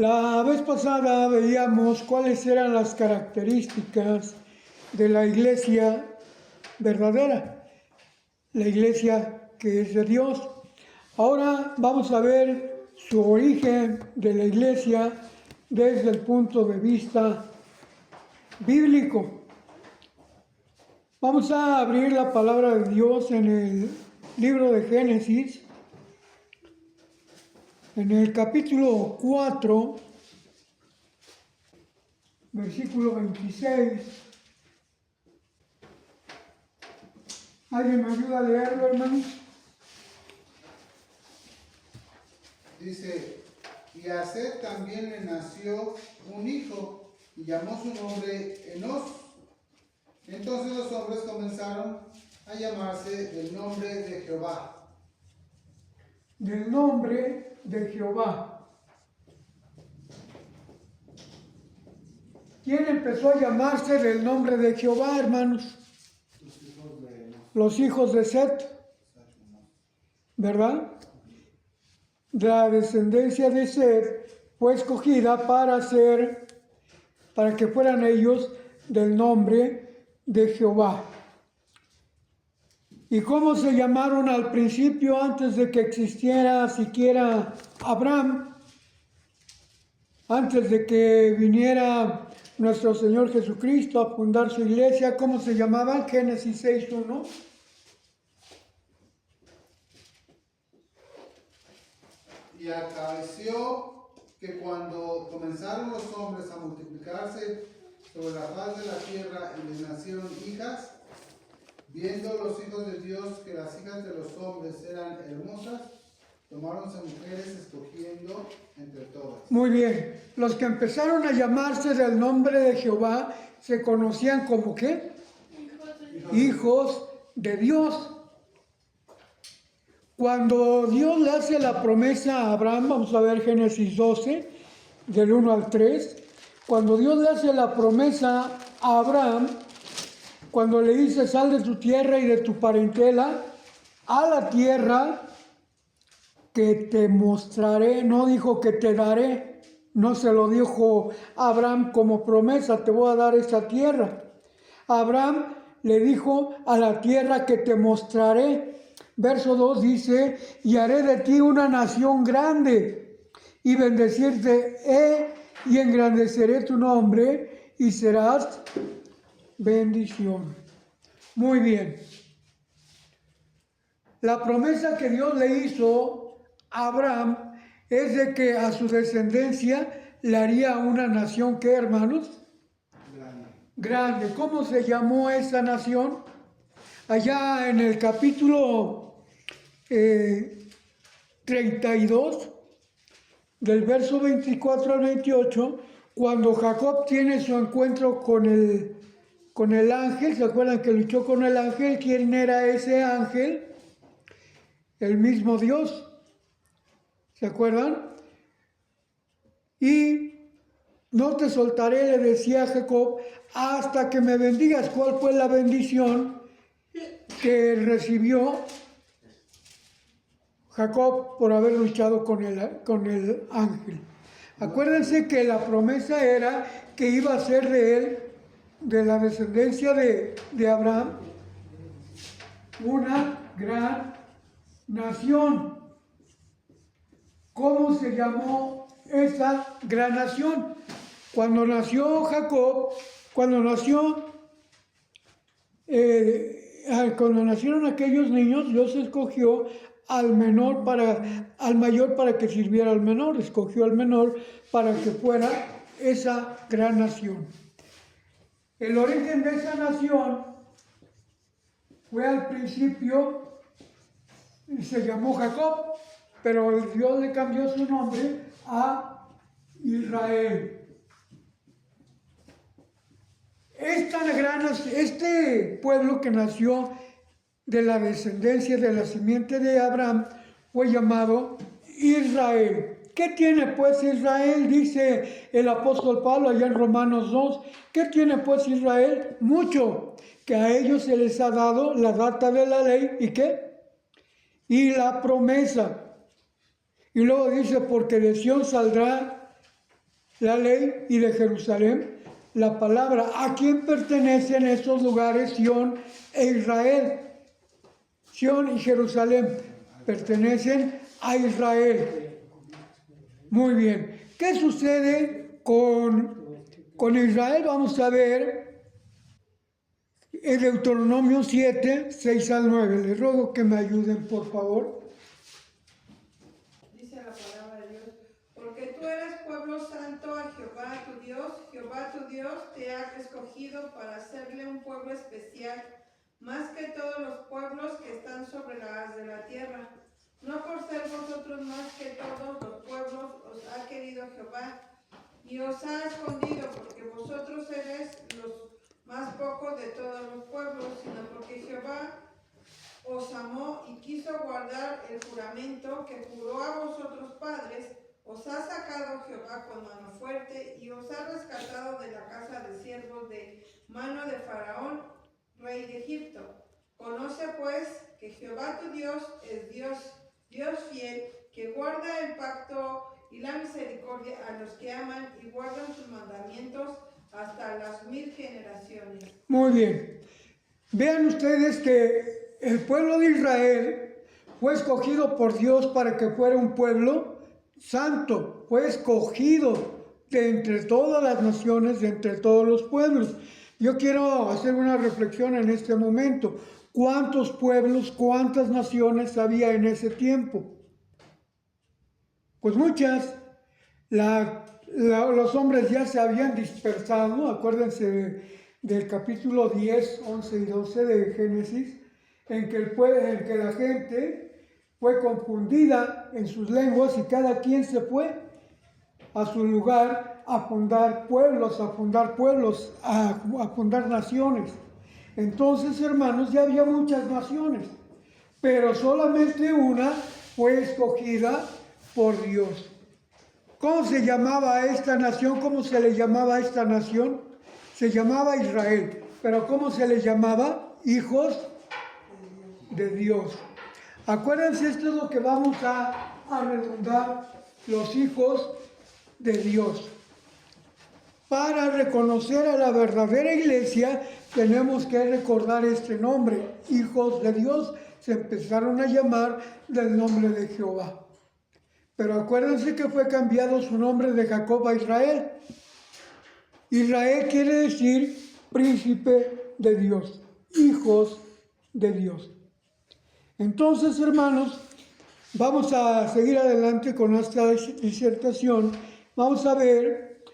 La vez pasada veíamos cuáles eran las características de la iglesia verdadera, la iglesia que es de Dios. Ahora vamos a ver su origen de la iglesia desde el punto de vista bíblico. Vamos a abrir la palabra de Dios en el libro de Génesis, en el capítulo 4, versículo 26. ¿Alguien me ayuda a leerlo, hermanos? Dice, y a Set también le nació un hijo, y llamó su nombre Enos. Entonces los hombres comenzaron a llamarse del nombre de Jehová. Del nombre de Jehová. ¿Quién empezó a llamarse del nombre de Jehová, hermanos? Los hijos de Set, ¿verdad? La descendencia de Set fue escogida para que fueran ellos del nombre de Jehová. ¿Y cómo se llamaron al principio, antes de que existiera siquiera Abraham? Antes de que viniera nuestro Señor Jesucristo a fundar su iglesia, ¿cómo se llamaban? Génesis 6:1. Y acaeció que cuando comenzaron los hombres a multiplicarse sobre la faz de la tierra y les nacieron hijas, viendo los hijos de Dios que las hijas de los hombres eran hermosas, tomáronse mujeres escogiendo entre todas. Muy bien. Los que empezaron a llamarse del nombre de Jehová se conocían como ¿qué? Hijos de Dios. Cuando Dios le hace la promesa a Abraham, vamos a ver Génesis 12, del 1 al 3, cuando Dios le hace la promesa a Abraham, cuando le dice, sal de tu tierra y de tu parentela a la tierra que te mostraré, no dijo que te daré, no se lo dijo a Abraham como promesa, te voy a dar esta tierra. Abraham le dijo, a la tierra que te mostraré. Verso 2 dice, y haré de ti una nación grande, y bendecirte y engrandeceré tu nombre, y serás bendición. Muy bien. La promesa que Dios le hizo a Abraham es de que a su descendencia le haría una nación, ¿qué, hermanos? Grande. ¿Cómo se llamó esa nación? Allá en el capítulo 32, del verso 24 al 28, cuando Jacob tiene su encuentro con el ángel, ¿se acuerdan que luchó con el ángel? ¿Quién era ese ángel? El mismo Dios, ¿se acuerdan? Y no te soltaré, le decía a Jacob, hasta que me bendigas. ¿Cuál fue la bendición que recibió Jacob por haber luchado con el ángel? Acuérdense que la promesa era que iba a ser de él, de la descendencia de Abraham, una gran nación. ¿Cómo se llamó esa gran nación? Cuando nació Jacob, cuando nacieron aquellos niños, Dios escogió al mayor para que sirviera al menor, escogió al menor para que fuera esa gran nación. El origen de esa nación fue al principio, se llamó Jacob, pero Dios le cambió su nombre a Israel. Este pueblo que nació de la descendencia de la simiente de Abraham fue llamado Israel. ¿Qué tiene pues Israel? Dice el apóstol Pablo allá en Romanos 2. ¿Qué tiene pues Israel? Mucho, que a ellos se les ha dado la data de la ley. ¿Y qué? Y la promesa. Y luego dice, porque de Sión saldrá la ley y de Jerusalén la palabra. ¿A quién pertenecen estos lugares, Sión e Israel? Sión y Jerusalén pertenecen a Israel. Muy bien. ¿Qué sucede con Israel? Vamos a ver en Deuteronomio 7, 6 al 9. Les ruego que me ayuden, por favor. Dice la palabra de Dios: porque tú eres pueblo santo a Jehová tu Dios. Jehová tu Dios te ha escogido para hacerle un pueblo especial, más que todos los pueblos que están sobre la haz de la tierra. No por ser vosotros más que todos los pueblos os ha querido Jehová, y os ha escondido, porque vosotros eres los más pocos de todos los pueblos, sino porque Jehová os amó y quiso guardar el juramento que juró a vosotros padres. Os ha sacado Jehová con mano fuerte y os ha rescatado de la casa de siervos de mano de Faraón, rey de Egipto. Conoce pues que Jehová tu Dios es Dios, Dios fiel, que guarda el pacto y la misericordia a los que aman y guardan sus mandamientos hasta las 1000 generaciones. Muy bien. Vean ustedes que el pueblo de Israel fue escogido por Dios para que fuera un pueblo santo. Fue escogido de entre todas las naciones, de entre todos los pueblos. Yo quiero hacer una reflexión en este momento. ¿Cuántos pueblos, cuántas naciones había en ese tiempo? Pues muchas. Los hombres ya se habían dispersado. Acuérdense del capítulo 10, 11 y 12 de Génesis, en que la gente fue confundida en sus lenguas y cada quien se fue a su lugar a fundar pueblos, a fundar naciones. Entonces, hermanos, ya había muchas naciones, pero solamente una fue escogida por Dios. ¿Cómo se llamaba esta nación? ¿Cómo se le llamaba a esta nación? Se llamaba Israel, pero ¿cómo se les llamaba? Hijos de Dios. Acuérdense, esto es lo que vamos a redundar, los hijos de Dios. Para reconocer a la verdadera iglesia, tenemos que recordar este nombre, hijos de Dios. Se empezaron a llamar del nombre de Jehová. Pero acuérdense que fue cambiado su nombre de Jacob a Israel. Israel quiere decir príncipe de Dios, hijos de Dios. Entonces, hermanos, vamos a seguir adelante con esta disertación. Vamos a ver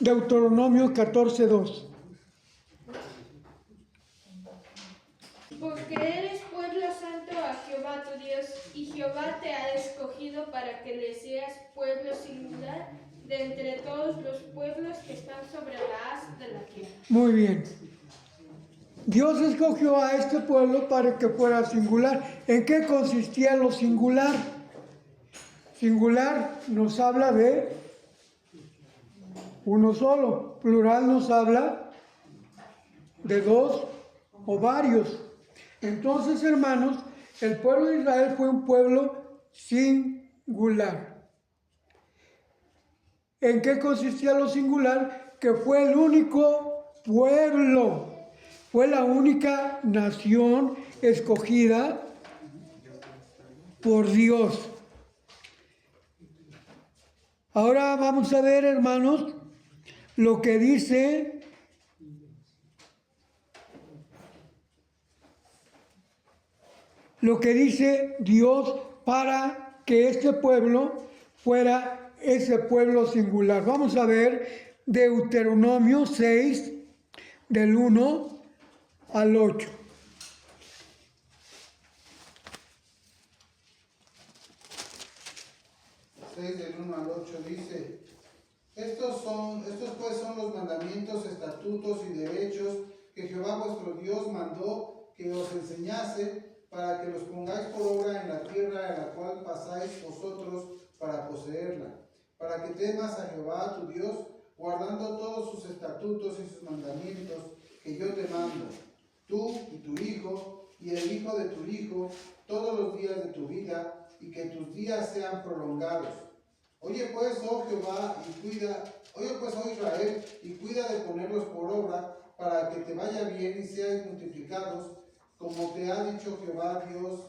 Deuteronomio 14:2. Porque eres pueblo santo a Jehová tu Dios, y Jehová te ha escogido para que le seas pueblo singular de entre todos los pueblos que están sobre la haz de la tierra. Muy bien. Dios escogió a este pueblo para que fuera singular. ¿En qué consistía lo singular? Singular nos habla de uno solo. Plural nos habla de dos o varios. Entonces, hermanos, el pueblo de Israel fue un pueblo singular. ¿En qué consistía lo singular? Que fue el único pueblo, fue la única nación escogida por Dios. Ahora vamos a ver, hermanos, lo que dice Dios para que este pueblo fuera ese pueblo singular. Vamos a ver Deuteronomio 6, del 1 al 8. Del 1 al 8 dice: estos pues son los mandamientos, estatutos y derechos que Jehová vuestro Dios mandó que os enseñase, para que los pongáis por obra en la tierra en la cual pasáis vosotros para poseerla, para que temas a Jehová tu Dios, guardando todos sus estatutos y sus mandamientos que yo te mando, tú y tu hijo y el hijo de tu hijo, todos los días de tu vida, y que tus días sean prolongados. Oye pues, oh Jehová, oye pues, oh Israel, y cuida de ponerlos por obra, para que te vaya bien y sean multiplicados, como te ha dicho Jehová, Dios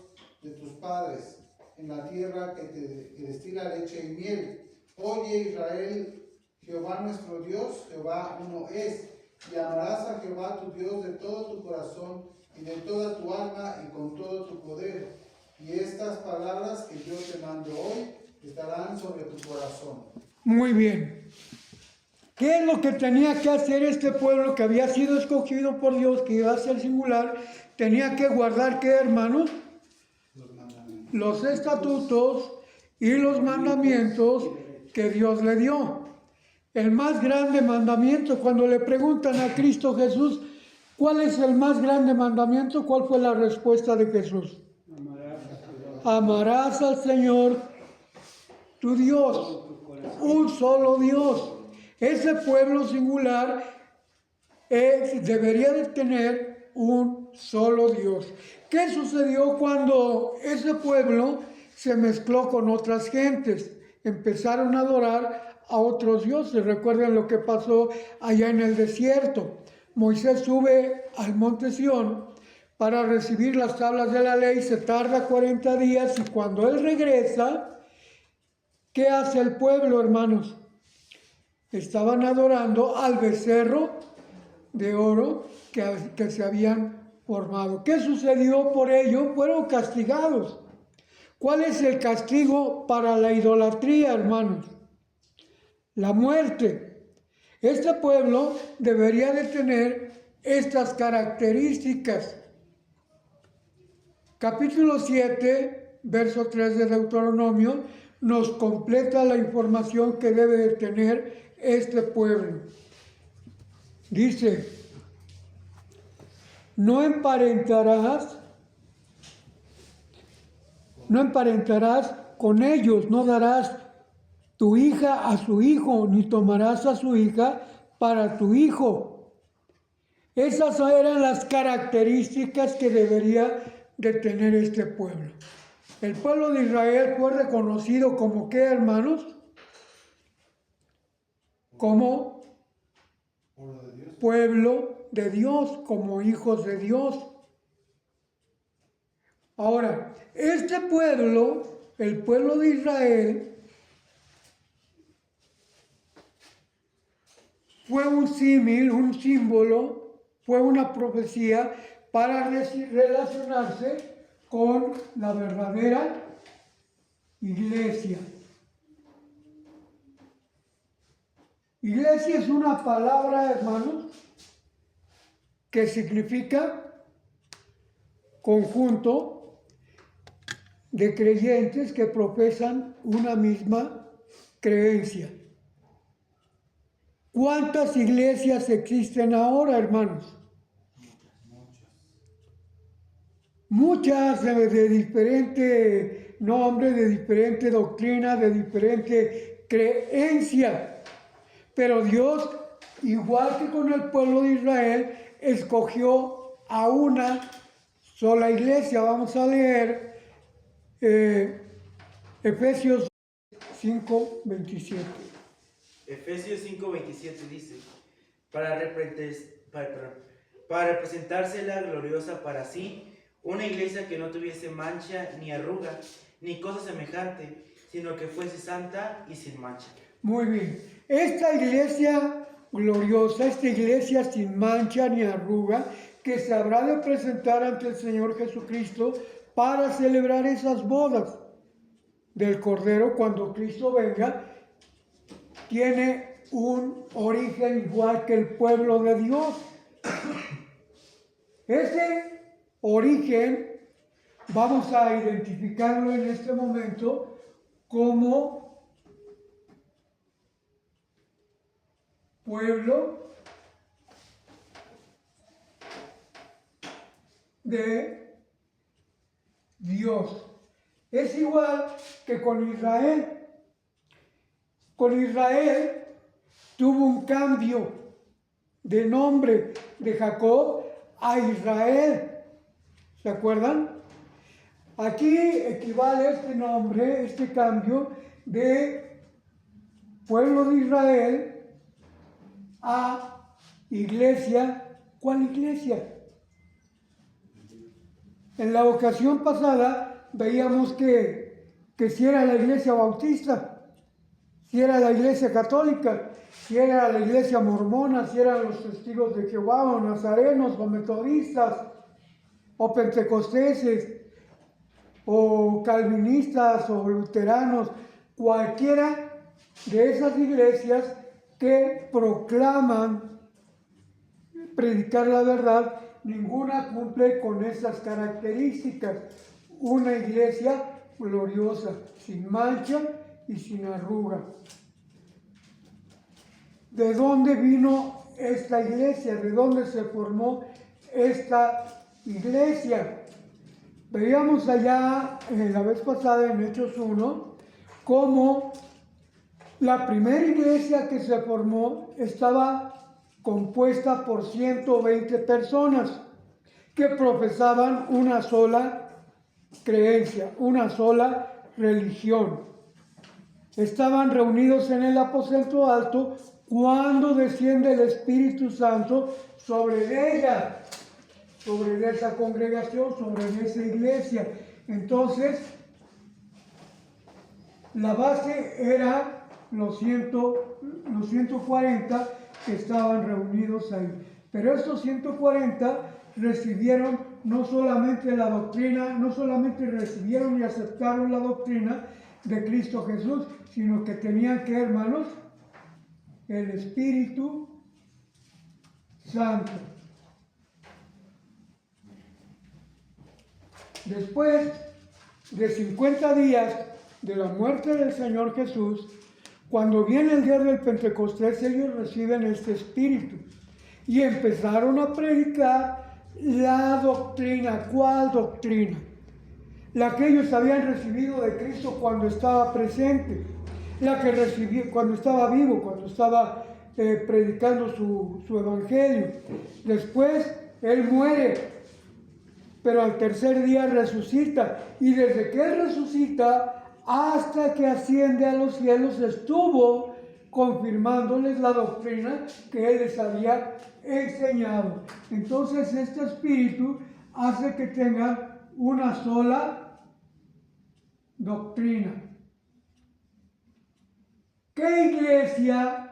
de tus padres, en la tierra que destila leche y miel. Oye Israel, Jehová nuestro Dios, Jehová uno es, y amarás a Jehová tu Dios de todo tu corazón y de toda tu alma y con todo tu poder. Y estas palabras que yo te mando hoy estarán sobre tu corazón. Muy bien. ¿Qué es lo que tenía que hacer este pueblo que había sido escogido por Dios, que iba a ser singular? Tenía que guardar, ¿qué, hermanos? Los estatutos y los mandamientos que Dios le dio. El más grande mandamiento, cuando le preguntan a Cristo Jesús, ¿cuál es el más grande mandamiento? ¿Cuál fue la respuesta de Jesús? Amarás al Señor tu Dios, un solo Dios. Ese pueblo singular debería de tener un solo Dios. ¿Qué sucedió cuando ese pueblo se mezcló con otras gentes? Empezaron a adorar a otros dioses. Recuerden lo que pasó allá en el desierto. Moisés sube al monte Sión para recibir las tablas de la ley, se tarda 40 días y cuando él regresa, ¿qué hace el pueblo, hermanos? Estaban adorando al becerro de oro que se habían formado. ¿Qué sucedió por ello? Fueron castigados. ¿Cuál es el castigo para la idolatría, hermanos? La muerte. Este pueblo debería de tener estas características. Capítulo 7, verso 3 de Deuteronomio, nos completa la información que debe de tener este pueblo. Dice, no emparentarás con ellos, no darás tu hija a su hijo, ni tomarás a su hija para tu hijo. Esas eran las características que debería de tener este pueblo. El pueblo de Israel fue reconocido como ¿qué, hermanos? Como pueblo de Dios, como hijos de Dios. Ahora, este pueblo, el pueblo de Israel, fue un símil, un símbolo, fue una profecía para relacionarse con la verdadera iglesia. Iglesia es una palabra, hermanos, que significa conjunto de creyentes que profesan una misma creencia. ¿Cuántas iglesias existen ahora, hermanos? Muchas de diferente nombre, de diferente doctrina, de diferente creencia. Pero Dios, igual que con el pueblo de Israel, escogió a una sola iglesia. Vamos a leer Efesios 5:27. Efesios 5:27 dice, para representársela gloriosa para sí, una iglesia que no tuviese mancha ni arruga, ni cosa semejante, sino que fuese santa y sin mancha. Muy bien. Esta iglesia gloriosa, esta iglesia sin mancha ni arruga, que se habrá de presentar ante el Señor Jesucristo para celebrar esas bodas del Cordero cuando Cristo venga, tiene un origen igual que el pueblo de Dios. Ese origen vamos a identificarlo en este momento como pueblo de Dios. Es igual que con Israel. Con Israel tuvo un cambio de nombre de Jacob a Israel. ¿Se acuerdan? Aquí equivale este nombre, este cambio de pueblo de Israel a iglesia. ¿Cuál iglesia? En la ocasión pasada veíamos que si era la iglesia bautista, si era la iglesia católica, si era la iglesia mormona, si eran los testigos de Jehová, o nazarenos, o metodistas, o pentecosteses, o calvinistas, o luteranos, cualquiera de esas iglesias que proclaman predicar la verdad, ninguna cumple con esas características. Una iglesia gloriosa, sin mancha y sin arruga. ¿De dónde vino esta iglesia? ¿De dónde se formó esta iglesia? Veíamos allá la vez pasada en Hechos 1 cómo la primera iglesia que se formó estaba compuesta por 120 personas que profesaban una sola creencia, una sola religión. Estaban reunidos en el aposento alto cuando desciende el Espíritu Santo sobre ella, sobre esa congregación, sobre esa iglesia. Entonces, la base era los 140 que estaban reunidos ahí. Pero estos 140 recibieron no solamente la doctrina, no solamente recibieron y aceptaron la doctrina de Cristo Jesús, sino que tenían que, hermanos, el Espíritu Santo. Después de 50 días de la muerte del Señor Jesús, cuando viene el día del Pentecostés, ellos reciben este Espíritu y empezaron a predicar la doctrina. ¿Cuál doctrina? La que ellos habían recibido de Cristo cuando estaba presente, la que recibió cuando estaba vivo, cuando estaba predicando su evangelio. Después Él muere, pero al tercer día resucita, y desde que Él resucita hasta que asciende a los cielos estuvo confirmándoles la doctrina que Él les había enseñado. Entonces este Espíritu hace que tengan una sola doctrina. ¿Qué iglesia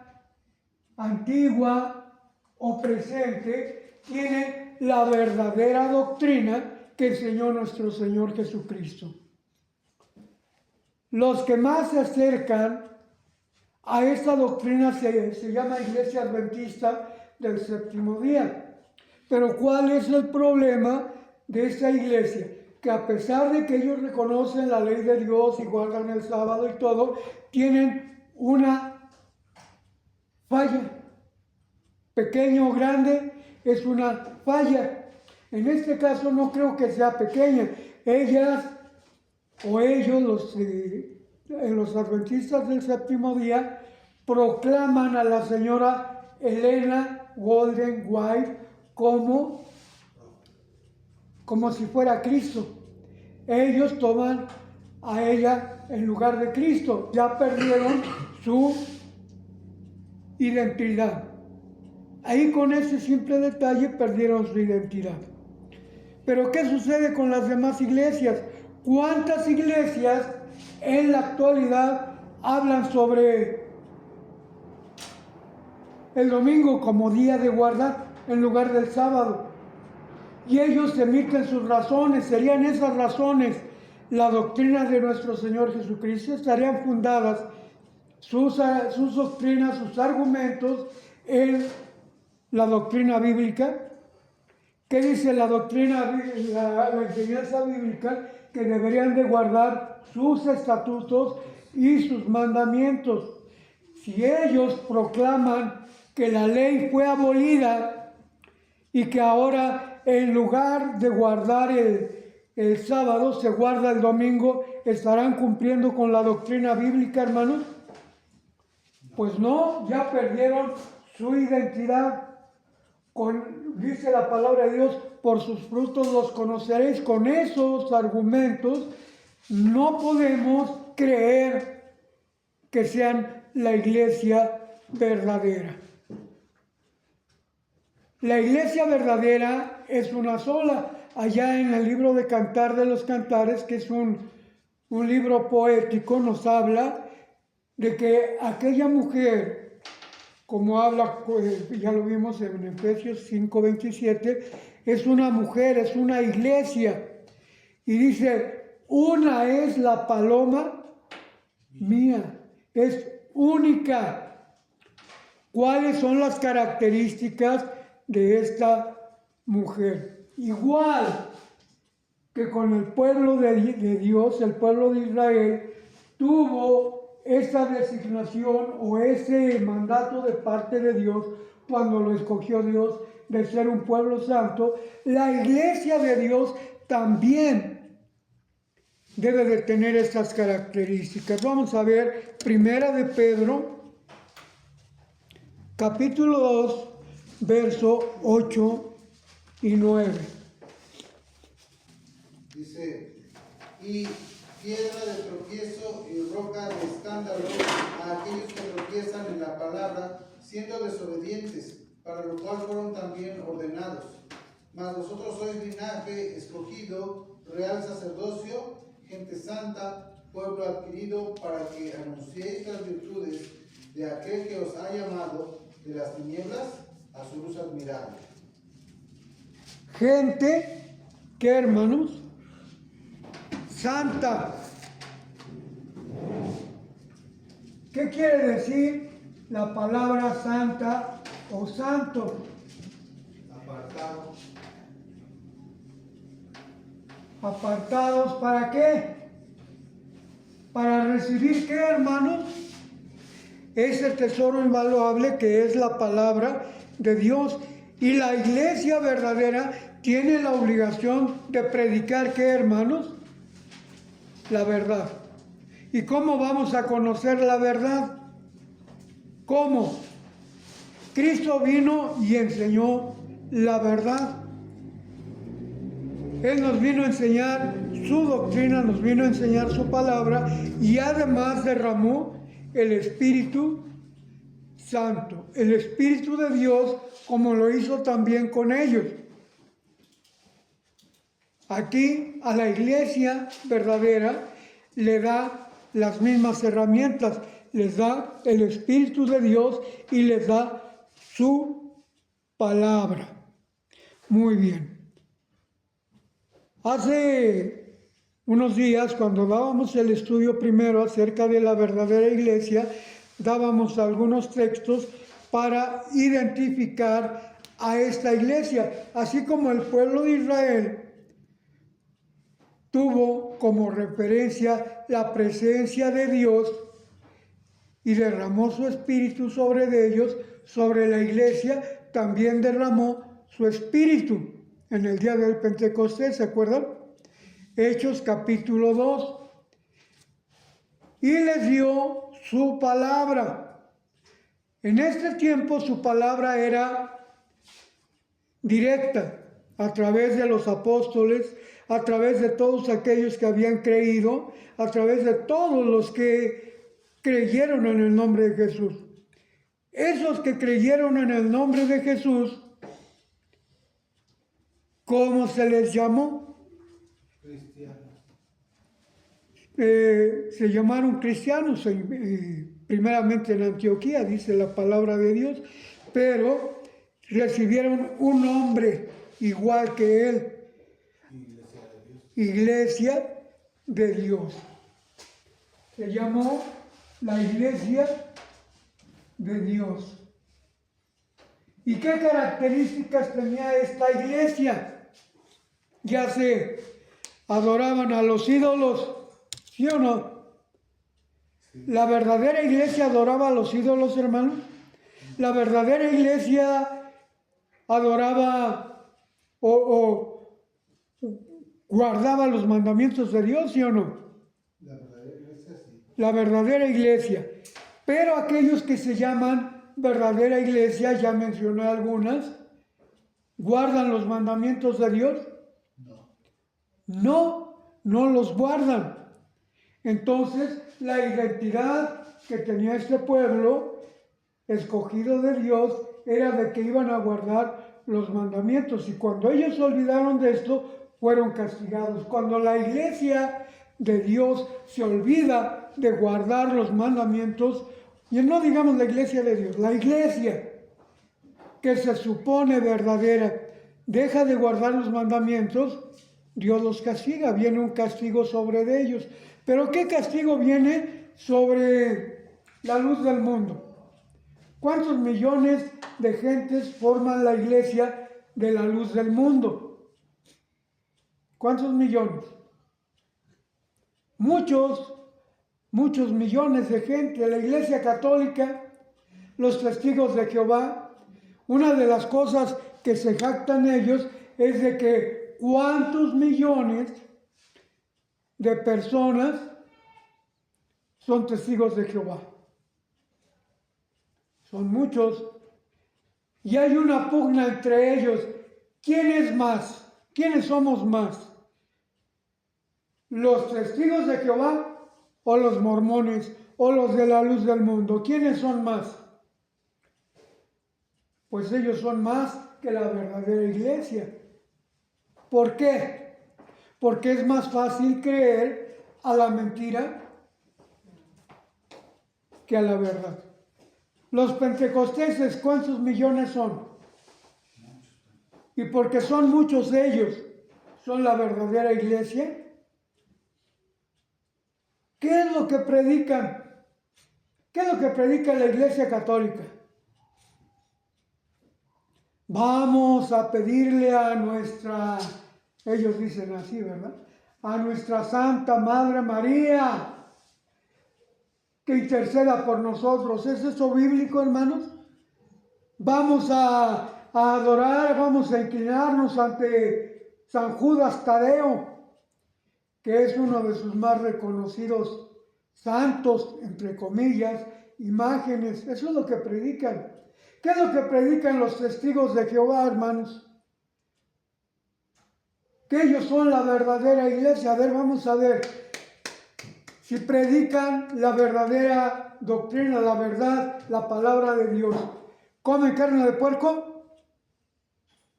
antigua o presente tiene la verdadera doctrina que enseñó nuestro Señor Jesucristo? Los que más se acercan a esta doctrina se llama Iglesia Adventista del Séptimo Día. Pero ¿cuál es el problema de esta iglesia? Que a pesar de que ellos reconocen la ley de Dios y guardan el sábado y todo, tienen una falla. Pequeño o grande, es una falla. En este caso no creo que sea pequeña. Ellas o ellos, los adventistas del Séptimo Día, proclaman a la señora Elena Golden White como si fuera Cristo. Ellos toman a ella en lugar de Cristo. Ya perdieron su identidad. Ahí con ese simple detalle perdieron su identidad. Pero ¿qué sucede con las demás iglesias? ¿Cuántas iglesias en la actualidad hablan sobre el domingo como día de guardar en lugar del sábado? Y ellos emiten sus razones. ¿Serían esas razones la doctrina de nuestro Señor Jesucristo? ¿Estarían fundadas sus doctrinas, sus argumentos en la doctrina bíblica? ¿Qué dice la doctrina, la enseñanza bíblica? Que deberían de guardar sus estatutos y sus mandamientos. Si ellos proclaman que la ley fue abolida y que ahora en lugar de guardar el sábado se guarda el domingo, ¿estarán cumpliendo con la doctrina bíblica, hermanos? Pues no, ya perdieron su identidad. Dice la palabra de Dios, por sus frutos los conoceréis. Con esos argumentos no podemos creer que sean la iglesia verdadera. La iglesia verdadera es una sola. Allá en el libro de Cantar de los Cantares, que es un libro poético, nos habla de que aquella mujer, como habla, ya lo vimos en Efesios 5:27, es una mujer, es una iglesia. Y dice, una es la paloma mía, es única. ¿Cuáles son las características de esta mujer? Igual que con el pueblo de Dios, el pueblo de Israel, tuvo esa designación o ese mandato de parte de Dios cuando lo escogió Dios de ser un pueblo santo. La iglesia de Dios también debe de tener estas características. Vamos a ver Primera de Pedro, capítulo 2, verso 8 y 9. Dice, y piedra de tropiezo y roca de escándalo a aquellos que tropiezan en la palabra, siendo desobedientes, para lo cual fueron también ordenados. Mas vosotros sois linaje escogido, real sacerdocio, gente santa, pueblo adquirido, para que anunciéis las virtudes de aquel que os ha llamado de las tinieblas a su luz admirable. Gente, ¿qué hermanos? Santa. ¿Qué quiere decir la palabra santa o santo? Apartado. Apartados, ¿para qué? Para recibir, ¿qué, hermanos? Ese tesoro invaluable que es la palabra de Dios. Y la iglesia verdadera tiene la obligación de predicar, ¿qué, hermanos? La verdad. ¿Y cómo vamos a conocer la verdad? ¿Cómo? Cristo vino y enseñó la verdad. Él nos vino a enseñar su doctrina, nos vino a enseñar su palabra y además derramó el Espíritu Santo, el Espíritu de Dios, como lo hizo también con ellos. Aquí a la iglesia verdadera le da las mismas herramientas, les da el Espíritu de Dios y les da su palabra. Muy bien. Hace unos días, cuando dábamos el estudio primero acerca de la verdadera iglesia, dábamos algunos textos para identificar a esta iglesia, así como el pueblo de Israel tuvo como referencia la presencia de Dios y derramó su espíritu sobre ellos, sobre la iglesia también derramó su espíritu en el día del Pentecostés, ¿se acuerdan? Hechos capítulo 2. Y les dio su palabra. En este tiempo su palabra era directa, a través de los apóstoles, a través de todos aquellos que habían creído, a través de todos los que creyeron en el nombre de Jesús. Esos que creyeron en el nombre de Jesús, ¿cómo se les llamó? Cristianos. Se llamaron cristianos, primeramente en Antioquía, dice la palabra de Dios, pero recibieron un nombre igual que él, Iglesia de Dios. Se llamó la Iglesia de Dios. ¿Y qué características tenía esta iglesia? Ya se adoraban a los ídolos, ¿sí o no? Sí. ¿La verdadera iglesia adoraba a los ídolos, hermanos? ¿La verdadera iglesia adoraba o guardaba los mandamientos de Dios, ¿sí o no? La verdadera iglesia sí. La verdadera iglesia. Pero aquellos que se llaman verdadera iglesia, ya mencioné algunas, ¿guardan los mandamientos de Dios? No, no los guardan. Entonces, la identidad que tenía este pueblo escogido de Dios era de que iban a guardar los mandamientos, y cuando ellos se olvidaron de esto, fueron castigados. Cuando la iglesia de Dios se olvida de guardar los mandamientos, y no digamos la iglesia de Dios, la iglesia que se supone verdadera, deja de guardar los mandamientos, Dios los castiga, viene un castigo sobre ellos. Pero ¿qué castigo viene sobre la luz del mundo? ¿Cuántos millones de gentes forman la iglesia de la luz del mundo? ¿Cuántos millones? Muchos millones de gente. La iglesia católica, los testigos de Jehová, una de las cosas que se jactan ellos es de que cuántos millones de personas son testigos de Jehová. Son muchos. Y hay una pugna entre ellos. ¿Quién es más? ¿Quiénes somos más? ¿Los testigos de Jehová o los mormones o los de la luz del mundo? ¿Quiénes son más? Pues ellos son más que la verdadera iglesia. ¿Por qué? Porque es más fácil creer a la mentira que a la verdad. Los pentecosteses, ¿cuántos millones son? Y porque son muchos de ellos, son la verdadera iglesia. ¿Qué es lo que predican? ¿Qué es lo que predica la iglesia católica? Vamos a pedirle a nuestra, ellos dicen así, ¿verdad? A nuestra Santa Madre María que interceda por nosotros. ¿Es eso bíblico, hermanos? Vamos a adorar, vamos a inclinarnos ante San Judas Tadeo, que es uno de sus más reconocidos santos, entre comillas, imágenes. Eso es lo que predican. ¿Qué es lo que predican los testigos de Jehová, hermanos? Que ellos son la verdadera iglesia. A ver, vamos a ver. Si predican la verdadera doctrina, la verdad, la palabra de Dios. ¿Comen carne de puerco?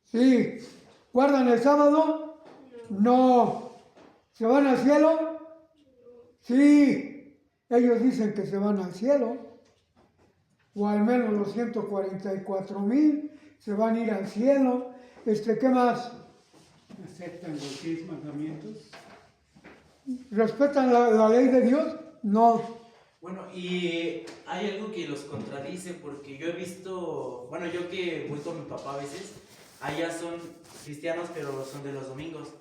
Sí. ¿Guardan el sábado? No. ¿Se van al cielo? Sí. Ellos dicen que se van al cielo. O al menos los 144,000 se van a ir al cielo. ¿Qué más? ¿Aceptan los 10 mandamientos? ¿Respetan la ley de Dios? No. Bueno, y hay algo que los contradice, porque yo he visto, bueno, yo que voy con mi papá a veces, allá son cristianos, pero son de los domingos.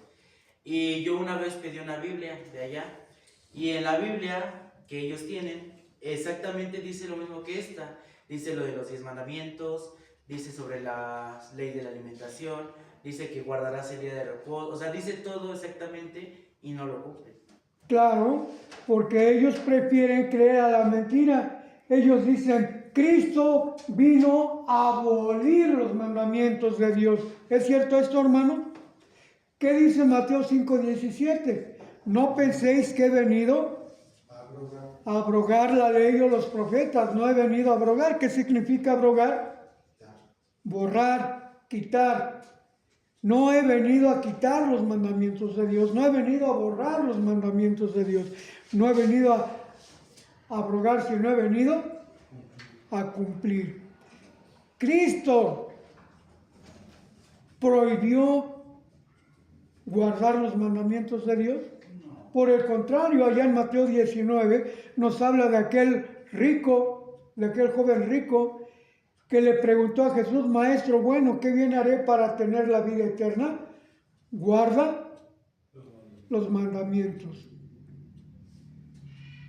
Y yo una vez pedí una Biblia de allá, y en la Biblia que ellos tienen, exactamente dice lo mismo que esta. Dice lo de los 10 mandamientos, dice sobre la ley de la alimentación, dice que guardarás el día de reposo, o sea, dice todo exactamente y no lo cumple. Claro, porque ellos prefieren creer a la mentira. Ellos dicen, Cristo vino a abolir los mandamientos de Dios. ¿Es cierto esto, hermano? ¿Qué dice Mateo 5:17? No penséis que he venido a abrogar la ley o los profetas. No he venido a abrogar. ¿Qué significa abrogar? Borrar, quitar. No he venido a quitar los mandamientos de Dios. No he venido a borrar los mandamientos de Dios. No he venido a abrogar, sino he venido a cumplir. Cristo prohibió guardar los mandamientos de Dios. Por el contrario, allá en Mateo 19 nos habla de aquel rico, de aquel joven rico, que le preguntó a Jesús, Maestro, bueno, ¿qué bien haré para tener la vida eterna? Guarda los mandamientos.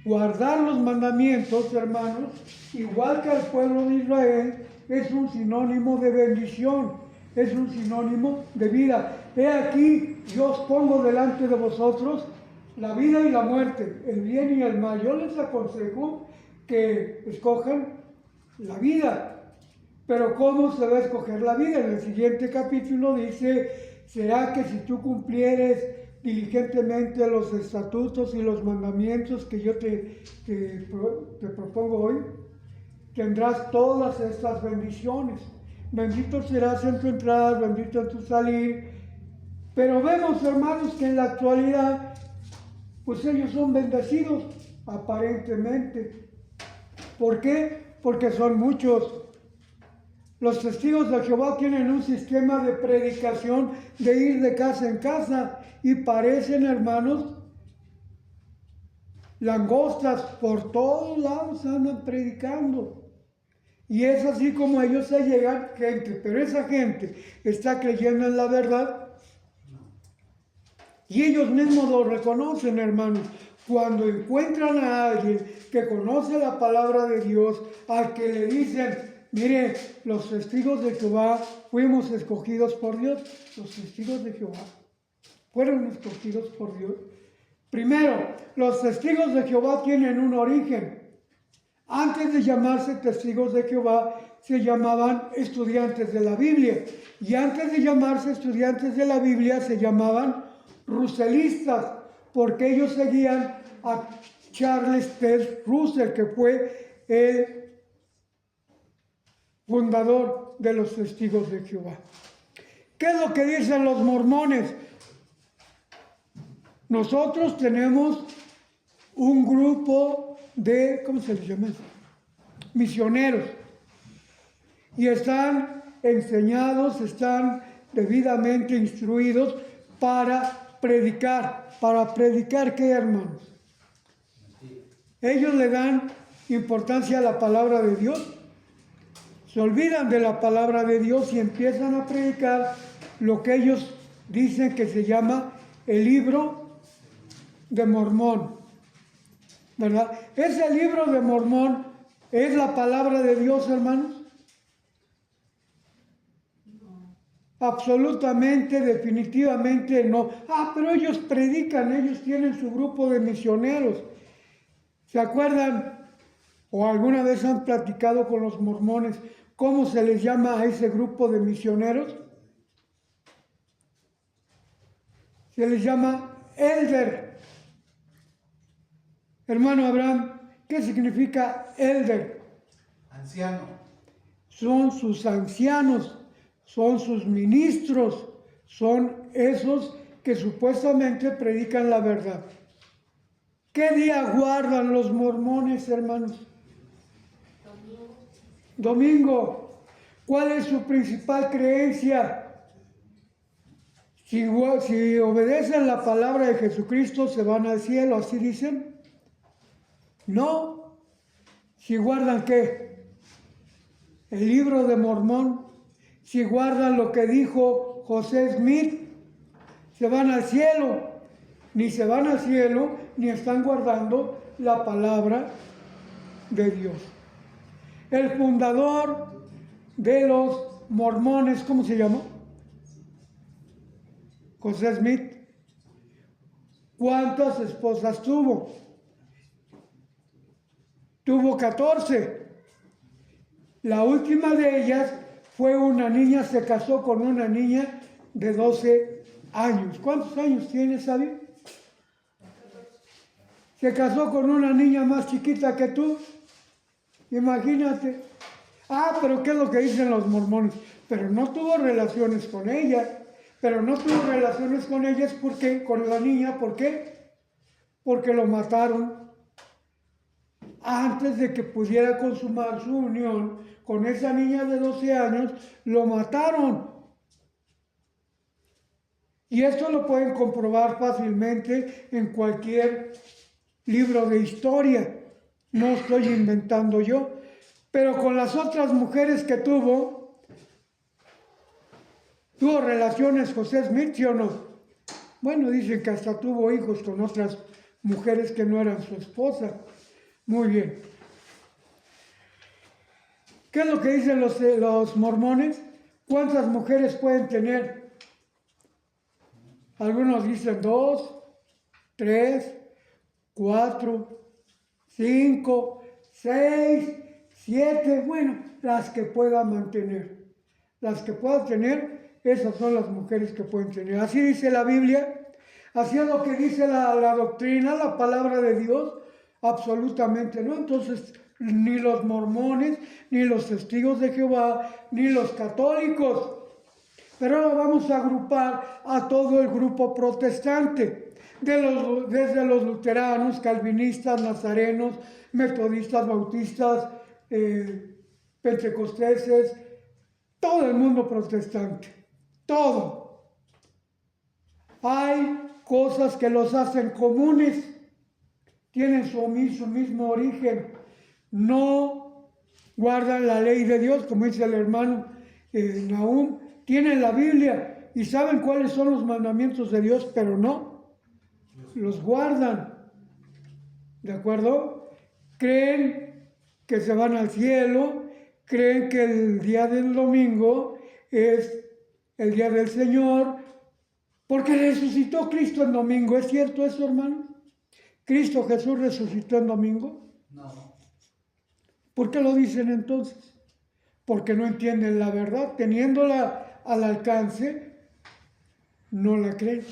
Guardar los mandamientos, hermanos, igual que al pueblo de Israel, es un sinónimo de bendición, es un sinónimo de vida. He aquí, yo os pongo delante de vosotros la vida y la muerte, el bien y el mal. Yo les aconsejo que escojan la vida. Pero ¿cómo se va a escoger la vida? En el siguiente capítulo dice, será que si tú cumplieres diligentemente los estatutos y los mandamientos que yo te propongo hoy, tendrás todas estas bendiciones. Bendito serás en tu entrada, bendito en tu salir. Pero vemos, hermanos, que en la actualidad, pues ellos son bendecidos, aparentemente. ¿Por qué? Porque son muchos. Los testigos de Jehová tienen un sistema de predicación, de ir de casa en casa, y parecen, hermanos, langostas, por todos lados andan predicando. Y es así como a ellos se llegan gente, pero esa gente está creyendo en la verdad. Y ellos mismos lo reconocen, hermanos. Cuando encuentran a alguien que conoce la palabra de Dios, al que le dicen, mire, los testigos de Jehová fuimos escogidos por Dios. Los testigos de Jehová fueron escogidos por Dios. Primero, los testigos de Jehová tienen un origen. Antes de llamarse testigos de Jehová, se llamaban estudiantes de la Biblia. Y antes de llamarse estudiantes de la Biblia, se llamaban russellistas, porque ellos seguían a Charles Taze Russell, que fue el fundador de los testigos de Jehová. ¿Qué es lo que dicen los mormones? Nosotros tenemos un grupo de, ¿cómo se les llama? Misioneros. Y están enseñados, están debidamente instruidos para predicar. ¿Para predicar qué, hermanos? Ellos le dan importancia a la palabra de Dios. Se olvidan de la palabra de Dios y empiezan a predicar lo que ellos dicen que se llama el libro de Mormón, ¿verdad? Ese libro de Mormón es la palabra de Dios, hermanos. Absolutamente, definitivamente no. Pero ellos predican, ellos tienen su grupo de misioneros. ¿Se acuerdan o alguna vez han platicado con los mormones cómo se les llama a ese grupo de misioneros? Se les llama elder. Hermano Abraham, ¿qué significa elder? Anciano. Son sus ancianos, son sus ministros, son esos que supuestamente predican la verdad. ¿Qué día guardan los mormones, hermanos? Domingo. ¿Cuál es su principal creencia? Si obedecen la palabra de Jesucristo, se van al cielo, ¿así dicen? No. Si guardan ¿qué? El libro de Mormón. Si guardan lo que dijo José Smith, se van al cielo. Ni se van al cielo, ni están guardando la palabra de Dios. El fundador de los mormones, ¿cómo se llama? José Smith. ¿Cuántas esposas tuvo? Tuvo 14. La última de ellas fue una niña, se casó con una niña de 12 años. ¿Cuántos años tiene, Sabi? Se casó con una niña más chiquita que tú. Imagínate. Pero ¿qué es lo que dicen los mormones? Pero no tuvo relaciones con ella. Pero no tuvo relaciones con ellas porque con la niña, ¿por qué? Porque lo mataron antes de que pudiera consumar su unión con esa niña de 12 años, lo mataron. Y esto lo pueden comprobar fácilmente en cualquier libro de historia. No estoy inventando yo. Pero con las otras mujeres que tuvo relaciones José Smith, ¿sí o no? Bueno, dicen que hasta tuvo hijos con otras mujeres que no eran su esposa. Muy bien. ¿Qué es lo que dicen los mormones? ¿Cuántas mujeres pueden tener? Algunos dicen 2, 3, 4, 5, 6, 7, bueno, las que pueda mantener. Las que pueda tener, esas son las mujeres que pueden tener. Así dice la Biblia. ¿Hacía lo que dice la doctrina, la palabra de Dios? Absolutamente no. Entonces, ni los mormones, ni los testigos de Jehová, ni los católicos. Pero ahora vamos a agrupar a todo el grupo protestante, desde los luteranos, calvinistas, nazarenos, metodistas, bautistas, pentecosteses, todo el mundo protestante, todo. Hay cosas que los hacen comunes, tienen su mismo origen, no guardan la ley de Dios, como dice el hermano Nahum, tienen la Biblia y saben cuáles son los mandamientos de Dios, pero no los guardan. ¿De acuerdo? Creen que se van al cielo, creen que el día del domingo es el día del Señor, porque resucitó Cristo en domingo. ¿Es cierto eso, hermano? ¿Cristo Jesús resucitó en domingo? No. ¿Por qué lo dicen entonces? Porque no entienden la verdad, teniéndola al alcance, no la creen.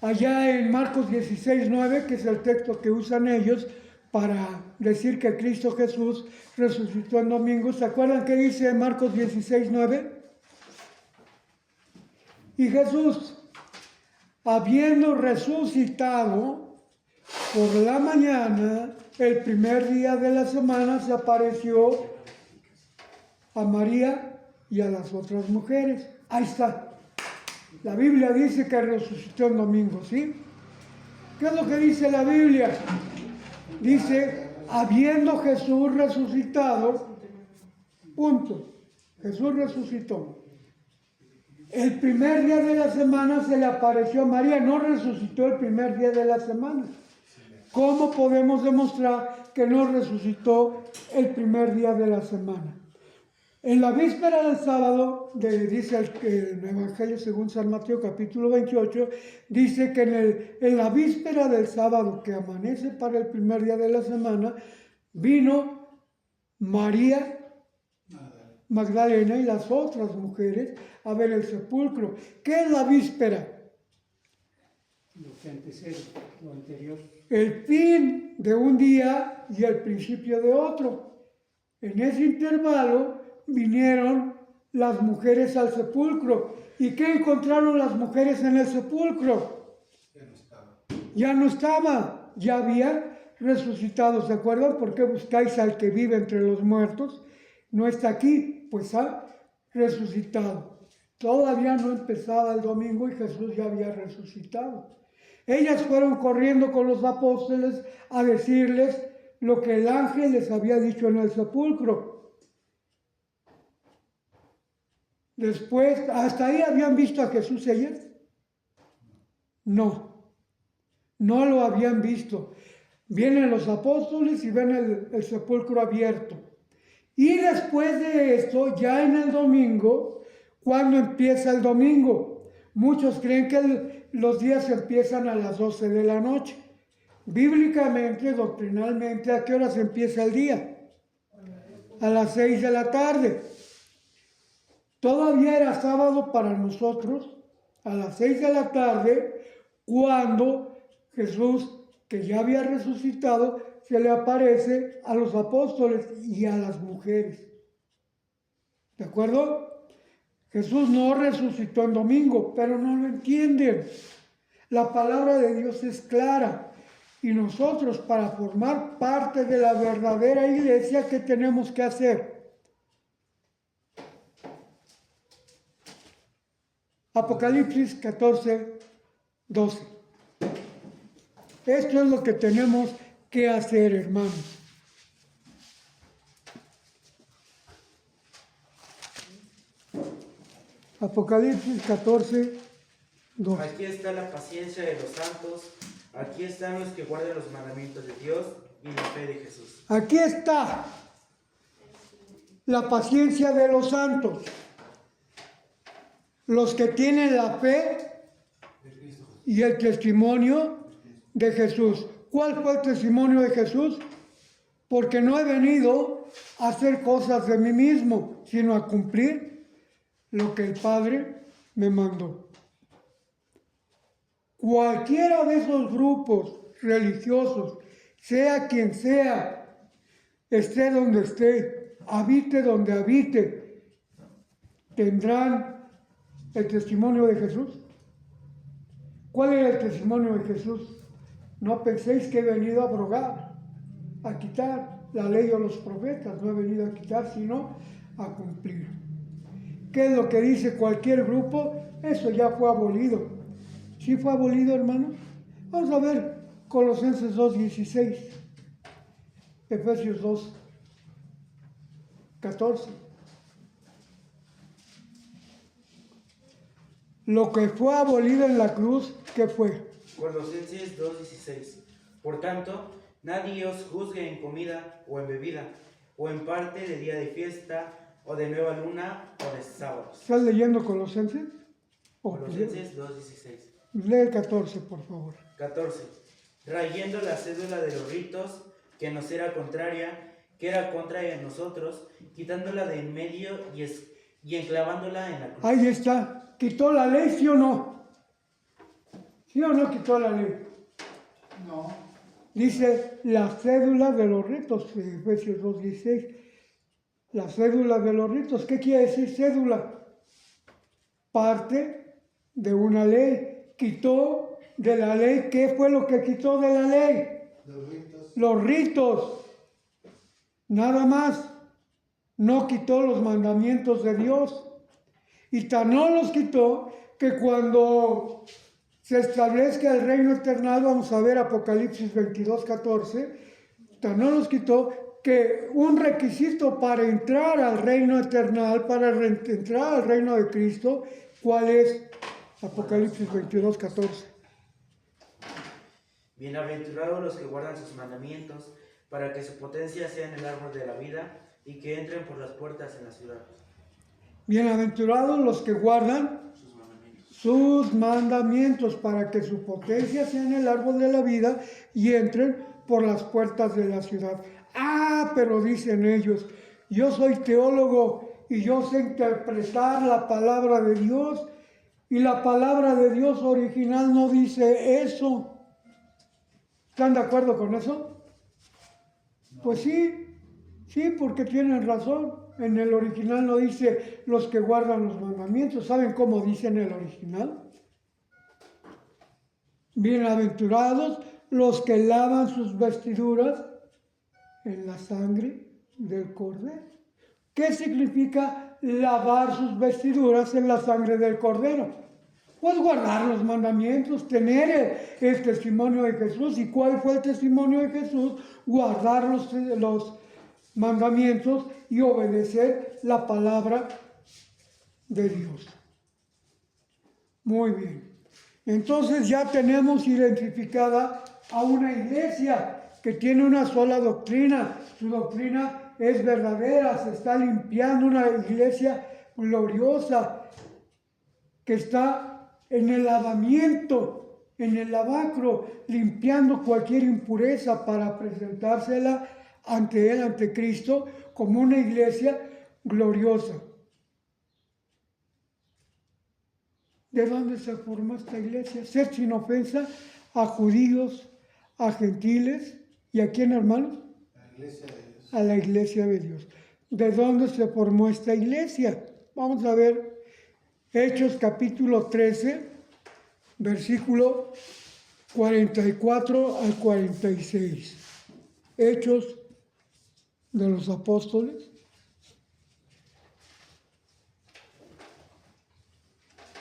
Allá en Marcos 16:9, que es el texto que usan ellos para decir que Cristo Jesús resucitó en domingo, ¿se acuerdan qué dice en Marcos 16:9? Y Jesús, habiendo resucitado por la mañana, el primer día de la semana, se apareció a María y a las otras mujeres. Ahí está. La Biblia dice que resucitó en domingo, ¿sí? ¿Qué es lo que dice la Biblia? Dice, habiendo Jesús resucitado, punto. Jesús resucitó. El primer día de la semana se le apareció a María, no resucitó el primer día de la semana. ¿Cómo podemos demostrar que no resucitó el primer día de la semana? En la víspera del sábado, dice el Evangelio según San Mateo capítulo 28, dice que en la víspera del sábado que amanece para el primer día de la semana, vino María Magdalena y las otras mujeres a ver el sepulcro. ¿Qué es la víspera? Lo que antecede, lo anterior. El fin de un día y el principio de otro. En ese intervalo vinieron las mujeres al sepulcro. ¿Y qué encontraron las mujeres en el sepulcro? Ya no estaba, ya había resucitado. ¿Se acuerdan? ¿Por qué buscáis al que vive entre los muertos? No está aquí, pues ha resucitado. Todavía no empezaba el domingo y Jesús ya había resucitado. Ellas fueron corriendo con los apóstoles a decirles lo que el ángel les había dicho en el sepulcro. Después, ¿hasta ahí habían visto a Jesús ellas? No, no lo habían visto. Vienen los apóstoles y ven el sepulcro abierto. Y después de esto, ya en el domingo, ¿cuándo empieza el domingo? Muchos creen que los días empiezan a las 12 de la noche. Bíblicamente, doctrinalmente, ¿a qué hora se empieza el día? A las 6 de la tarde. Todavía era sábado para nosotros, a las 6 de la tarde, cuando Jesús, que ya había resucitado, se le aparece a los apóstoles y a las mujeres. ¿De acuerdo? Jesús no resucitó en domingo, pero no lo entienden. La palabra de Dios es clara. Y nosotros, para formar parte de la verdadera iglesia, ¿qué tenemos que hacer? Apocalipsis 14:12. Esto es lo que tenemos que hacer, hermanos. Apocalipsis 14:12. Aquí está la paciencia de los santos, aquí están los que guardan los mandamientos de Dios y la fe de Jesús. Aquí está la paciencia de los santos, los que tienen la fe y el testimonio de Jesús. ¿Cuál fue el testimonio de Jesús? Porque no he venido a hacer cosas de mí mismo, sino a cumplir lo que el Padre me mandó. Cualquiera de esos grupos religiosos, sea quien sea, esté donde esté, habite donde habite, tendrán el testimonio de Jesús. ¿Cuál era el testimonio de Jesús? No penséis que he venido a abrogar, a quitar la ley o los profetas. No he venido a quitar, sino a cumplir. ¿Qué es lo que dice cualquier grupo? Eso ya fue abolido. ¿Sí fue abolido, hermanos? Vamos a ver Colosenses 2:16, Efesios 2:14. Lo que fue abolido en la cruz, ¿qué fue? Colosenses 2:16. Por tanto, nadie os juzgue en comida o en bebida, o en parte de día de fiesta, o de nueva luna, o de sábados. ¿Estás leyendo Colosenses? Colosenses 2:16. Lee el 14, por favor. 14. Trayendo la cédula de los ritos, que nos era contraria, que era contra de nosotros, quitándola de en medio y enclavándola en la cruz. Ahí está. ¿Quitó la ley, sí o no? ¿Sí o no quitó la ley? No. Dice la cédula de los ritos, Efesios 2:16. La cédula de los ritos. ¿Qué quiere decir cédula? Parte de una ley. Quitó de la ley. ¿Qué fue lo que quitó de la ley? Los ritos. Los ritos. Nada más. No quitó los mandamientos de Dios. Y tan no los quitó que cuando se establezca el reino eterno, vamos a ver Apocalipsis 22:14, tan no los quitó que un requisito para entrar al reino eterno, para entrar al reino de Cristo, ¿cuál es? Apocalipsis 22:14. Bienaventurados los que guardan sus mandamientos, para que su potencia sea en el árbol de la vida y que entren por las puertas en la ciudad. Bienaventurados los que guardan sus mandamientos, para que su potencia sea en el árbol de la vida y entren por las puertas de la ciudad. Ah, pero dicen ellos, yo soy teólogo y yo sé interpretar la palabra de Dios, y la palabra de Dios original no dice eso. ¿Están de acuerdo con eso? Pues sí, porque tienen razón. En el original no dice los que guardan los mandamientos. ¿Saben cómo dice en el original? Bienaventurados los que lavan sus vestiduras en la sangre del Cordero. ¿Qué significa lavar sus vestiduras en la sangre del Cordero? Pues guardar los mandamientos, tener el testimonio de Jesús. ¿Y cuál fue el testimonio de Jesús? Guardar los mandamientos y obedecer la palabra de Dios. Muy bien. Entonces ya tenemos identificada a una iglesia que tiene una sola doctrina. Su doctrina es verdadera, se está limpiando, una iglesia gloriosa que está en el lavamiento, en el lavacro, limpiando cualquier impureza para presentársela ante Él, ante Cristo, como una iglesia gloriosa. ¿De dónde se formó esta iglesia? Ser sin ofensa a judíos, a gentiles, ¿y a quién, hermanos? La iglesia de Dios. A la iglesia de Dios. ¿De dónde se formó esta iglesia? Vamos a ver Hechos capítulo 13, versículo 44 al 46. Hechos de los Apóstoles.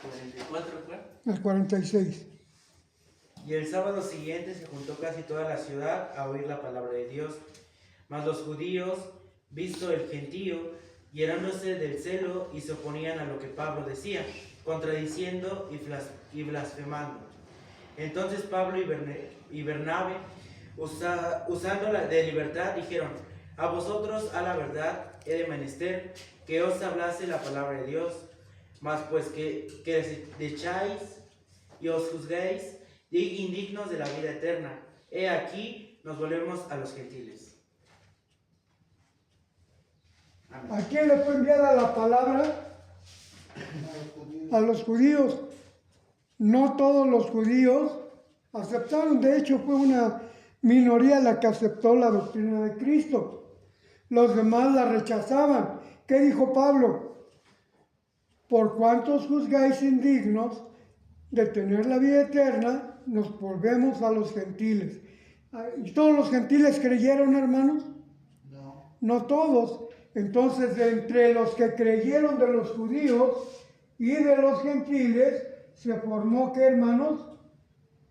44, ¿cuál? Al 46. Y el sábado siguiente se juntó casi toda la ciudad a oír la palabra de Dios. Mas los judíos, visto el gentío, llenándose del celo, y se oponían a lo que Pablo decía, contradiciendo y blasfemando. Entonces Pablo y Bernabé, usando de libertad, dijeron: a vosotros, a la verdad, he de menester que os hablase la palabra de Dios, mas pues que desecháis y os juzguéis indignos de la vida eterna. He aquí, nos volvemos a los gentiles. Amén. ¿A quién le fue enviada la palabra? A los judíos. No todos los judíos aceptaron, de hecho fue una minoría la que aceptó la doctrina de Cristo. Los demás la rechazaban. ¿Qué dijo Pablo? Por cuanto os juzgáis indignos de tener la vida eterna, nos volvemos a los gentiles. ¿Y todos los gentiles creyeron, hermanos? No. No todos. Entonces, de entre los que creyeron de los judíos y de los gentiles, se formó, ¿qué, hermanos?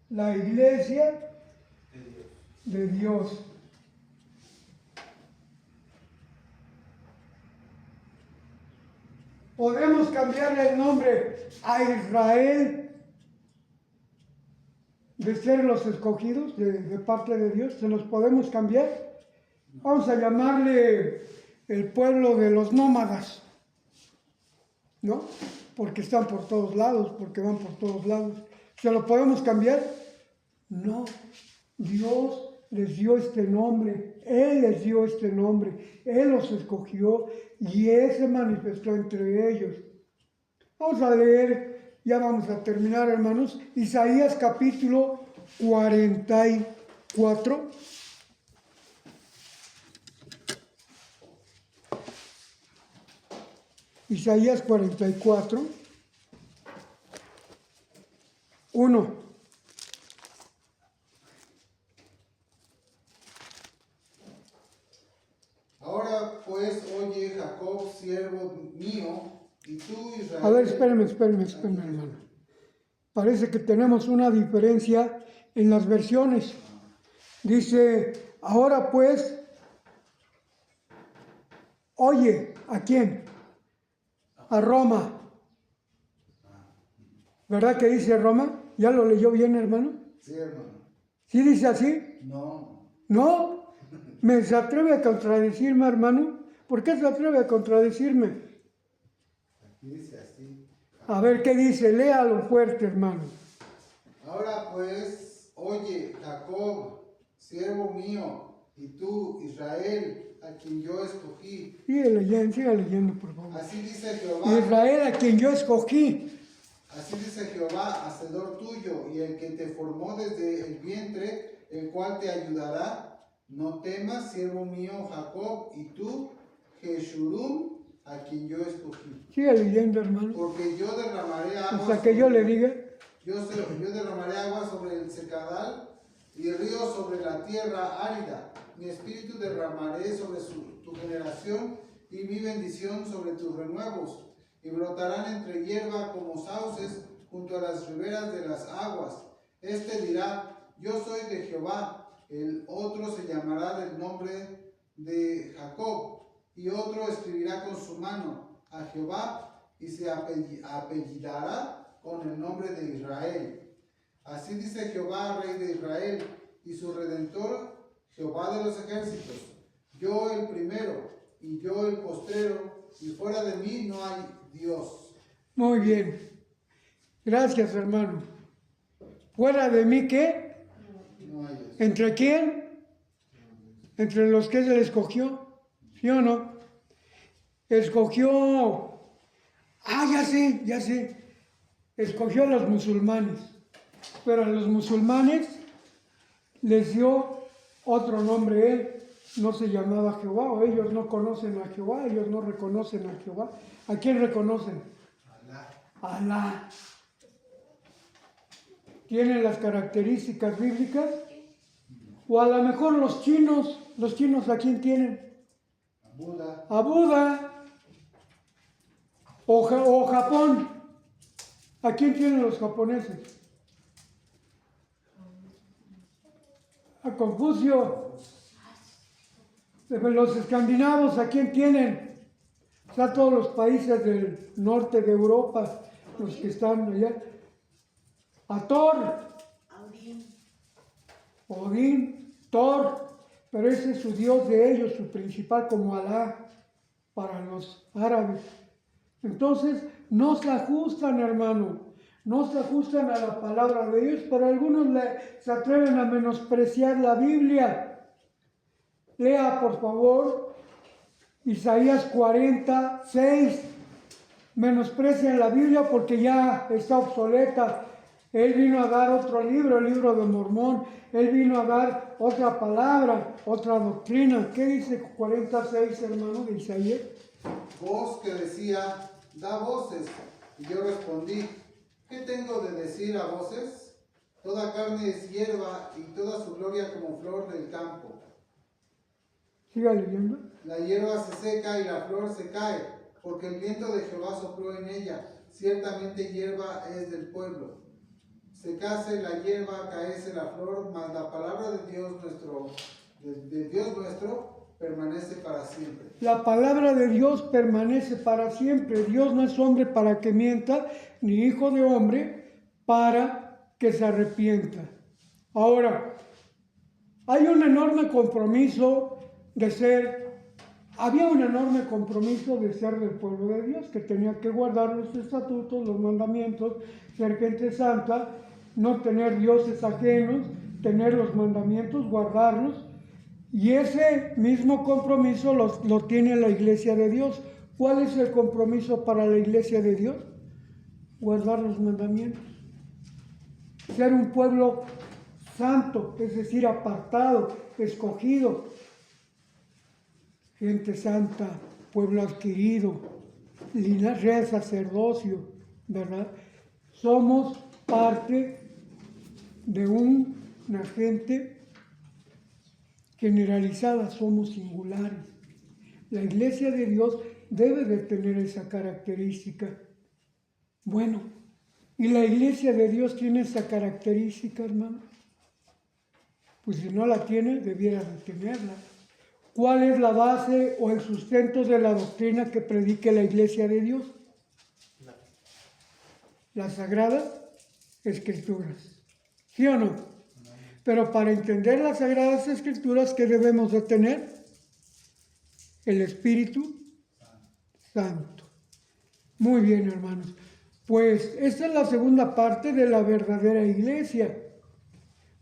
La iglesia de Dios. Podemos cambiarle el nombre a Israel de ser los escogidos de parte de Dios. ¿Se los podemos cambiar? Vamos a llamarle el pueblo de los nómadas, ¿no? Porque están por todos lados, porque van por todos lados. ¿Se lo podemos cambiar? No. Dios les dio este nombre, Él les dio este nombre, Él los escogió y Él se manifestó entre ellos. Vamos a leer, ya vamos a terminar, hermanos, Isaías capítulo 44. Isaías 44, 1. Ahora pues, oye, Jacob, siervo mío, y tú, Israel. A ver, espérenme, hermano. Parece que tenemos una diferencia en las versiones. Dice, ahora pues, oye, ¿a quién? A Roma. ¿Verdad que dice Roma? ¿Ya lo leyó bien, hermano? Sí, hermano. ¿Sí dice así? No. ¿No? ¿Me se atreve a contradecirme, hermano? ¿Por qué se atreve a contradecirme? Aquí dice así. A ver qué dice, léalo fuerte, hermano. Ahora pues, oye, Jacob, siervo mío, y tú, Israel, a quien yo escogí. Siga leyendo, por favor. Así dice Jehová. Israel, a quien yo escogí. Así dice Jehová, hacedor tuyo, y el que te formó desde el vientre, el cual te ayudará. No temas, siervo mío Jacob, y tú, Jeshurun, a quien yo escogí. Siga leyendo, hermano. Porque yo derramaré agua. Hasta que yo le diga. Yo derramaré agua sobre el secadal y ríos sobre la tierra árida. Mi espíritu derramaré sobre tu generación y mi bendición sobre tus renuevos. Y brotarán entre hierba como sauces junto a las riberas de las aguas. Este dirá, yo soy de Jehová. El otro se llamará del nombre de Jacob. Y otro escribirá con su mano a Jehová y se apellidará con el nombre de Israel. Así dice Jehová, Rey de Israel, y su Redentor, Jehová de los ejércitos. Yo el primero y yo el postrero, y fuera de mí no hay Dios. Muy bien. Gracias, hermano. ¿Fuera de mí qué? No hay Dios. ¿Entre quién? Entre los que él escogió. ¿Sí o no? Escogió... ya sé. Escogió a los musulmanes. Pero a los musulmanes les dio otro nombre él. No se llamaba Jehová, o ellos no conocen a Jehová, ellos no reconocen a Jehová. ¿A quién reconocen? Alá. ¿Tienen las características bíblicas? O a lo mejor los chinos ¿a quién tienen? Buda. A Buda. O Japón. ¿A quién tienen los japoneses? A Confucio. Los escandinavos, ¿a quién tienen? O sea, todos los países del norte de Europa, los que están allá. A Thor. Odín, Thor, pero ese es su dios de ellos, su principal, como Alá para los árabes. Entonces, no se ajustan, hermano, no se ajustan a la palabra de Dios, pero algunos se atreven a menospreciar la Biblia. Lea, por favor, Isaías 46. Menosprecian la Biblia porque ya está obsoleta. Él vino a dar otro libro, el libro de Mormón. Él vino a dar otra palabra, otra doctrina. ¿Qué dice 46, hermano, de Isaías? Voz que decía, da voces. Y yo respondí, ¿qué tengo de decir a voces? Toda carne es hierba y toda su gloria como flor del campo. Siga leyendo. La hierba se seca y la flor se cae, porque el viento de Jehová sopló en ella. Ciertamente hierba es del pueblo. Secase la hierba, caese la flor, mas la palabra de Dios nuestro permanece para siempre. La palabra de Dios permanece para siempre. Dios no es hombre para que mienta, ni hijo de hombre para que se arrepienta. Ahora, hay un enorme compromiso de ser, había un enorme compromiso de ser del pueblo de Dios, que tenía que guardar los estatutos, los mandamientos, ser gente santa, no tener dioses ajenos, tener los mandamientos, guardarlos. Y ese mismo compromiso lo tiene la iglesia de Dios. ¿Cuál es el compromiso para la iglesia de Dios? Guardar los mandamientos. Ser un pueblo santo, es decir, apartado, escogido. Gente santa, pueblo adquirido, real sacerdocio, ¿verdad? Somos parte de una gente generalizada, somos singulares. La iglesia de Dios debe de tener esa característica. Bueno, ¿y la iglesia de Dios tiene esa característica, hermano? Pues si no la tiene, debiera de tenerla. ¿Cuál es la base o el sustento de la doctrina que predique la iglesia de Dios? Las Sagradas Escrituras. ¿Sí o no? Pero para entender las Sagradas Escrituras, ¿qué debemos de tener? El Espíritu Santo. Muy bien, hermanos. Pues esta es la segunda parte de la verdadera iglesia.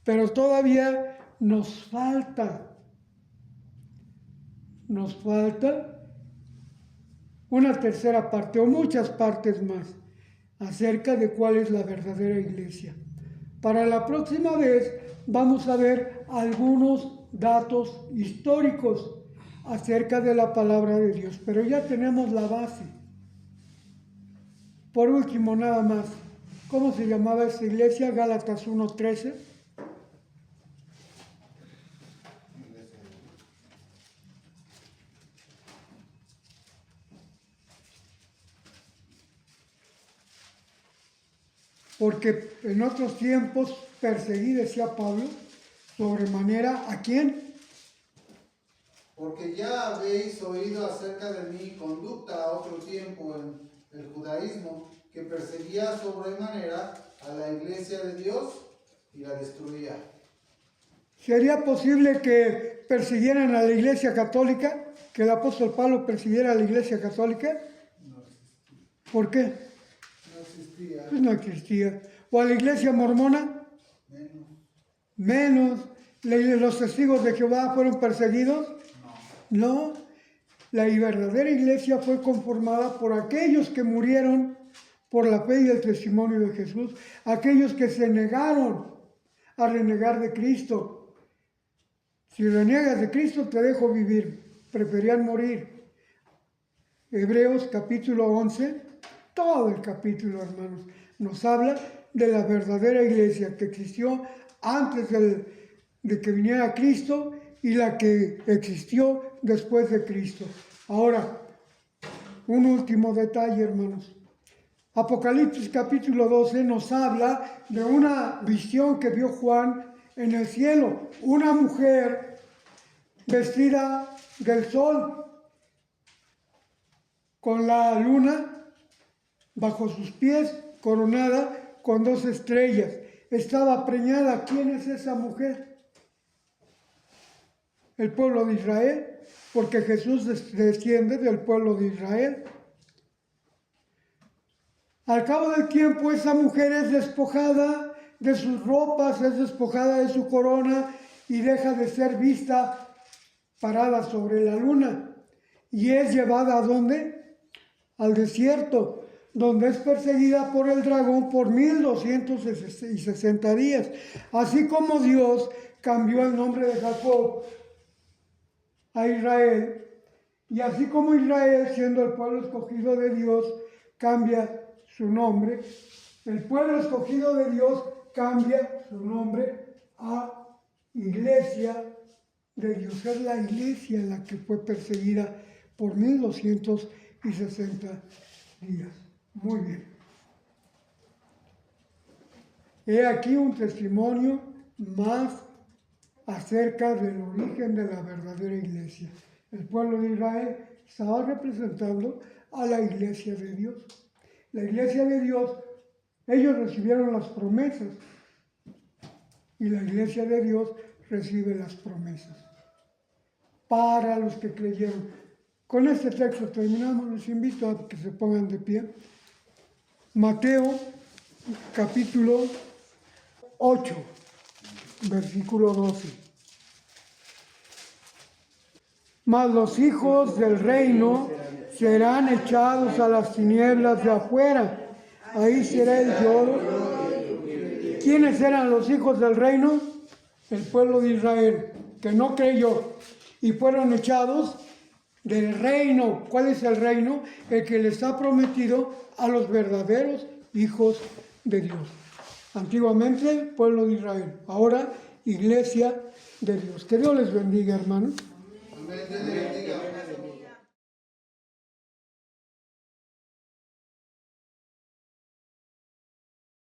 Pero todavía nos falta una tercera parte o muchas partes más acerca de cuál es la verdadera iglesia. Para la próxima vez vamos a ver algunos datos históricos acerca de la palabra de Dios, pero ya tenemos la base. Por último, nada más, ¿cómo se llamaba esta iglesia? Gálatas 1:13. Porque en otros tiempos perseguí, decía Pablo, sobremanera, ¿a quién? Porque ya habéis oído acerca de mi conducta a otro tiempo en el judaísmo, que perseguía sobremanera a la iglesia de Dios y la destruía. ¿Sería posible que persiguieran a la iglesia católica? ¿Que el apóstol Pablo persiguiera a la iglesia católica? No existía. ¿Por qué? No existía. Pues no existía. ¿O a la iglesia mormona? Menos. ¿Los testigos de Jehová fueron perseguidos? No. La verdadera iglesia fue conformada por aquellos que murieron por la fe y el testimonio de Jesús, aquellos que se negaron a renegar de Cristo. Si reniegas de Cristo, te dejo vivir. Preferían morir. Hebreos capítulo 11, todo el capítulo, hermanos, nos habla de la verdadera iglesia que existió antes de que viniera Cristo y la que existió después de Cristo. Ahora, un último detalle, hermanos. Apocalipsis capítulo 12 nos habla de una visión que vio Juan en el cielo. Una mujer vestida del sol, con la luna bajo sus pies, coronada con 2 estrellas. Estaba preñada. ¿Quién es esa mujer? El pueblo de Israel, porque Jesús desciende del pueblo de Israel. Al cabo del tiempo, esa mujer es despojada de sus ropas, es despojada de su corona y deja de ser vista parada sobre la luna. Y es llevada ¿a dónde? Al desierto, donde es perseguida por el dragón por 1260 días. Así como Dios cambió el nombre de Jacob a Israel, y así como Israel, siendo el pueblo escogido de Dios, cambia su nombre, el pueblo escogido de Dios cambia su nombre a Iglesia de Dios. Es la iglesia la que fue perseguida por 1260 días. Muy bien. He aquí un testimonio más acerca del origen de la verdadera iglesia. El pueblo de Israel estaba representando a la iglesia de Dios. La iglesia de Dios, ellos recibieron las promesas y la iglesia de Dios recibe las promesas para los que creyeron. Con este texto terminamos. Les invito a que se pongan de pie. Mateo capítulo 8, versículo 12. Mas los hijos del reino serán echados a las tinieblas de afuera. Ahí será el lloro. ¿Quiénes eran los hijos del reino? El pueblo de Israel, que no creyó y fueron echados del reino. ¿Cuál es el reino? El que les ha prometido a los verdaderos hijos de Dios. Antiguamente, pueblo de Israel. Ahora, iglesia de Dios. Que Dios les bendiga, hermanos. Amén. Dios les bendiga.